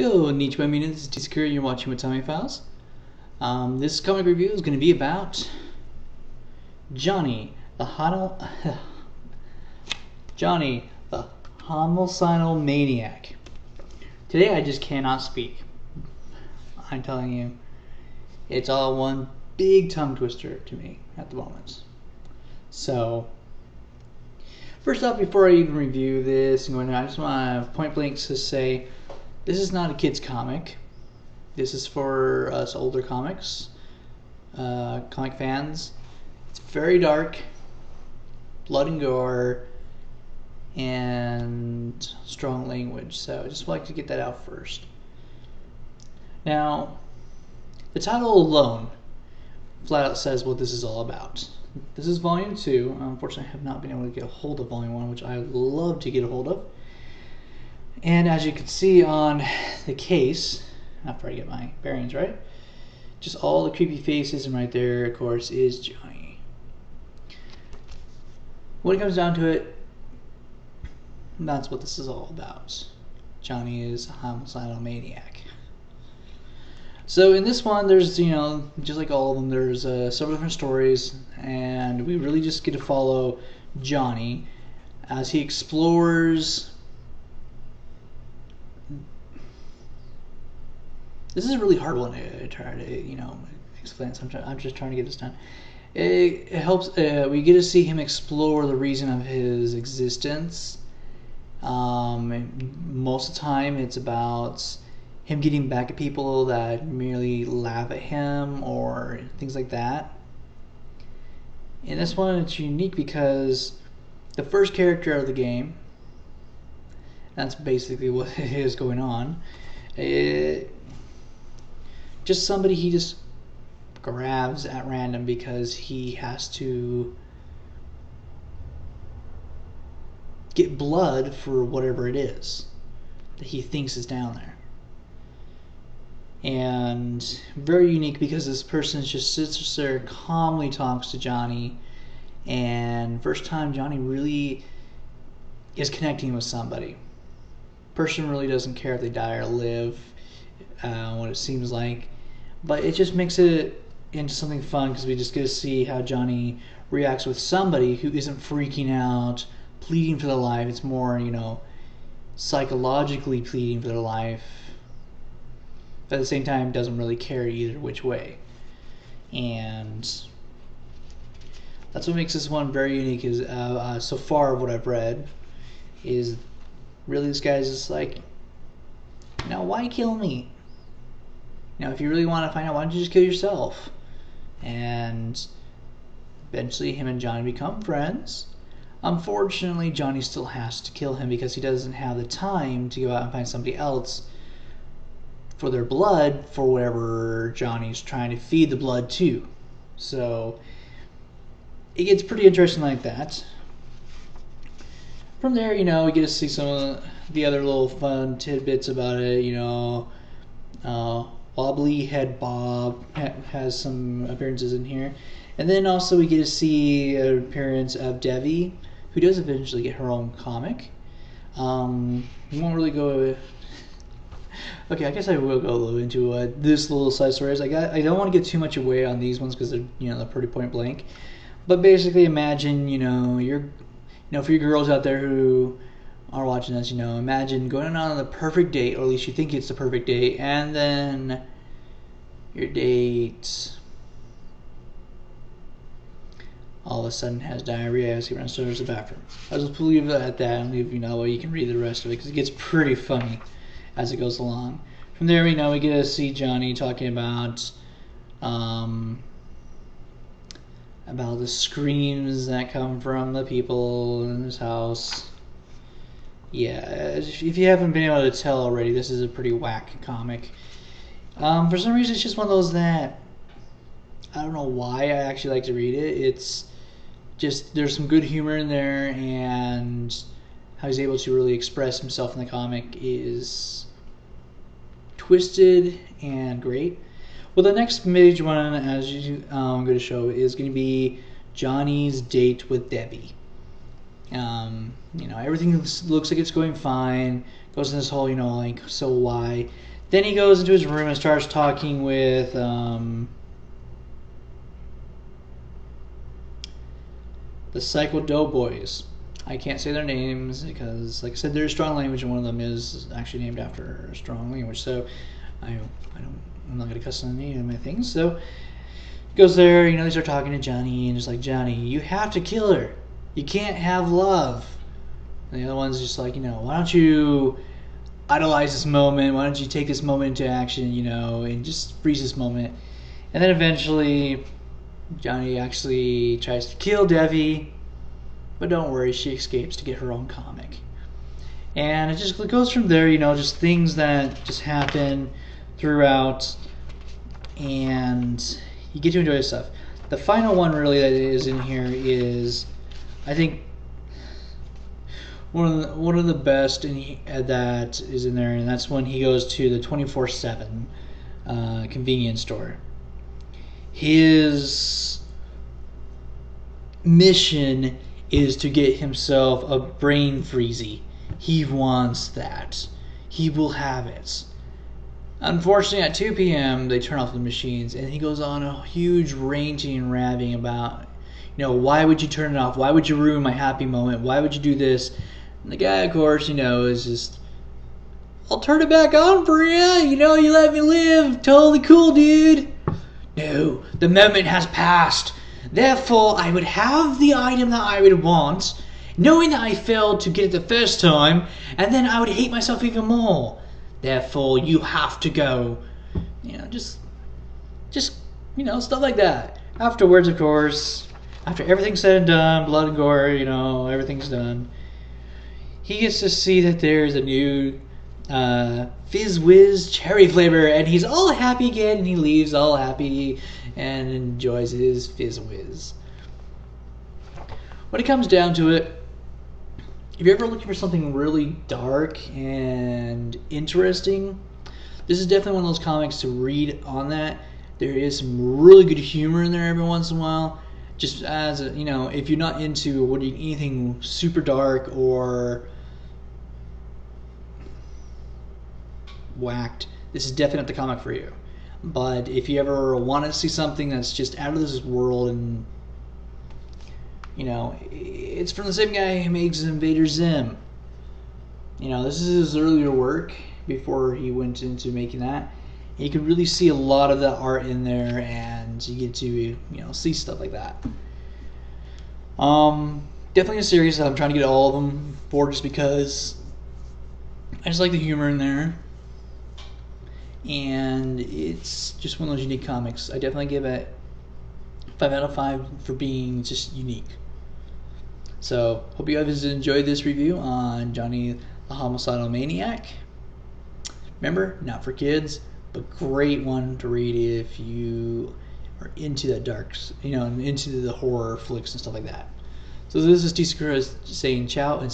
Konnichiwa, this is T-Secure. You're watching Watami Files. This comic review is going to be about Johnny, the Homicidal Maniac. Today I just cannot speak. I'm telling you, it's all one big tongue twister to me at the moment. So, first off, before I even review this, I just want to point blank to say, this is not a kid's comic. This is for us older comic fans. It's very dark, blood and gore, and strong language. So I just like to get that out first. Now, the title alone flat out says what this is all about. This is Volume 2. Unfortunately, I have not been able to get a hold of Volume 1, which I would love to get a hold of. And as you can see on the case, after I get my bearings right, just all the creepy faces, and right there, of course, is Johnny. When it comes down to it, that's what this is all about. Johnny is a homicidal maniac. So in this one, there's, just like all of them, there's several different stories, and we really just get to follow Johnny as he explores. This is a really hard one to try to, explain. So I'm just trying to get this done. It helps. We get to see him explore the reason of his existence. Most of the time, it's about him getting back at people that merely laugh at him or things like that. In this one, it's unique because the first character of the game, that's basically what is going on. Just somebody he just grabs at random because he has to get blood for whatever it is that he thinks is down there. And very unique because this person just sits there, calmly talks to Johnny, and first time Johnny really is connecting with somebody. Person really doesn't care if they die or live, what it seems like. But it just makes it into something fun because we just get to see how Johnny reacts with somebody who isn't freaking out, pleading for their life. It's more, psychologically pleading for their life. But at the same time, doesn't really care either which way. And that's what makes this one very unique. Is so far of what I've read, is really this guy's just like, why kill me? If you really want to find out, why don't you just kill yourself? And eventually him and Johnny become friends. Unfortunately, Johnny still has to kill him because he doesn't have the time to go out and find somebody else for their blood for whatever Johnny's trying to feed the blood to. So it gets pretty interesting like that. From there, we get to see some of the other little fun tidbits about it. Wobbly Head Bob has some appearances in here. And then also we get to see an appearance of Devi, who does eventually get her own comic. We won't really go... Okay, I guess I will go a little into this little side stories. I don't want to get too much away on these ones because they're they're pretty point blank. But basically, imagine you're for you girls out there who are watching this, imagine going on the perfect date, or at least you think it's the perfect date, and then your date all of a sudden has diarrhea as he runs towards the bathroom. I'll just leave it at that and leave you can read the rest of it because it gets pretty funny as it goes along. From there, we get to see Johnny talking about the screams that come from the people in his house. Yeah, if you haven't been able to tell already, this is a pretty whack comic. For some reason, it's just one of those that I don't know why I actually like to read it. It's just, there's some good humor in there, and how he's able to really express himself in the comic is twisted and great. Well, the next major one, as I'm going to show, is going to be Johnny's date with Debbie. Everything looks like it's going fine. Goes in this whole, so why? Then he goes into his room and starts talking with the Psycho Doughboys. I can't say their names because, like I said, there's strong language, and one of them is actually named after a strong language. So I'm not gonna cuss on any of my things. So he goes there, they start talking to Johnny, and just like, Johnny, you have to kill her. You can't have love. And the other one's just like, why don't you idolize this moment? Why don't you take this moment into action, and just freeze this moment? And then eventually, Johnny actually tries to kill Devi, but don't worry, she escapes to get her own comic. And it just goes from there, just things that just happen throughout, and you get to enjoy this stuff. The final one really that is in here is, I think, one of the best that is in there, and that's when he goes to the 24/7 convenience store. His mission is to get himself a brain freezy. He wants that. He will have it. Unfortunately, at 2 p.m., they turn off the machines, and he goes on a huge ranting and raving about, why would you turn it off? Why would you ruin my happy moment? Why would you do this? And the guy, of course, is just, I'll turn it back on for you. You let me live. Totally cool, dude. No, the moment has passed. Therefore, I would have the item that I would want, knowing that I failed to get it the first time, and then I would hate myself even more. Therefore, you have to go. Just stuff like that. Afterwards, of course, after everything's said and done, blood and gore, everything's done, he gets to see that there's a new Fizz Whiz cherry flavor, and he's all happy again, and he leaves all happy and enjoys his Fizz Whiz. When it comes down to it, if you're ever looking for something really dark and interesting, this is definitely one of those comics to read on that. There is some really good humor in there every once in a while. Just as if you're not into anything super dark or whacked, this is definitely not the comic for you. But if you ever want to see something that's just out of this world, and it's from the same guy who makes Invader Zim. This is his earlier work before he went into making that. You can really see a lot of the art in there, and you get to see stuff like that. Definitely a series that I'm trying to get all of them for, just because I just like the humor in there. And it's just one of those unique comics. I definitely give it 5 out of 5 for being just unique. So, hope you guys enjoyed this review on Johnny the Homicidal Maniac. Remember, not for kids, but great one to read if you are into that darks, into the horror flicks and stuff like that. So this is T. Sakura saying ciao and